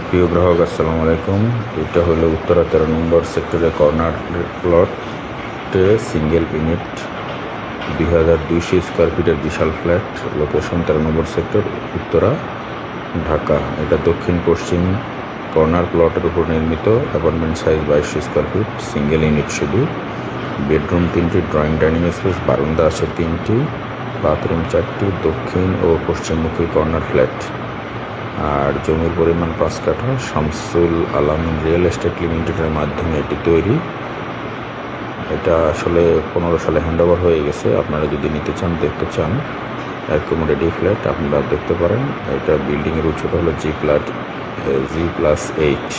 প্রিয় গ্রাহক, আসসালামু আলাইকুম। এটা হলো উত্তরা 13 নম্বর সেক্টরে কর্নার প্লটে সিঙ্গেল ইউনিট 2200 স্কোয়ার ফিটের বিশাল ফ্ল্যাট। লোকেশন 13 নম্বর সেক্টর, উত্তরা, ঢাকা। এটা দক্ষিণ পশ্চিম কর্নার প্লটের উপর নির্মিত। Apartment size 2200 square feet, single unit শুধু। বেডরুম 3টি, ড্রয়িং ডাইনিং স্পেস, বারান্দা আছে 3টি, বাথরুম 4টি, দক্ষিণ ও পশ্চিমমুখী কর্নার ফ্ল্যাট। আর জমির পরিমাণ 5 কাঠা। শামসুল আলামিন রিয়েল এস্টেট লিমিটেডের মাধ্যমে এটি তৈরি। এটা আসলে 15 সালে হ্যান্ডওভার হয়ে গেছে। আপনারা যদি নিতে চান, দেখতে চান, অ্যাকোমোডেটিভ ফ্ল্যাট আপনারা দেখতে পারেন। এটা বিল্ডিংয়ের উচ্চতা হলো G+8।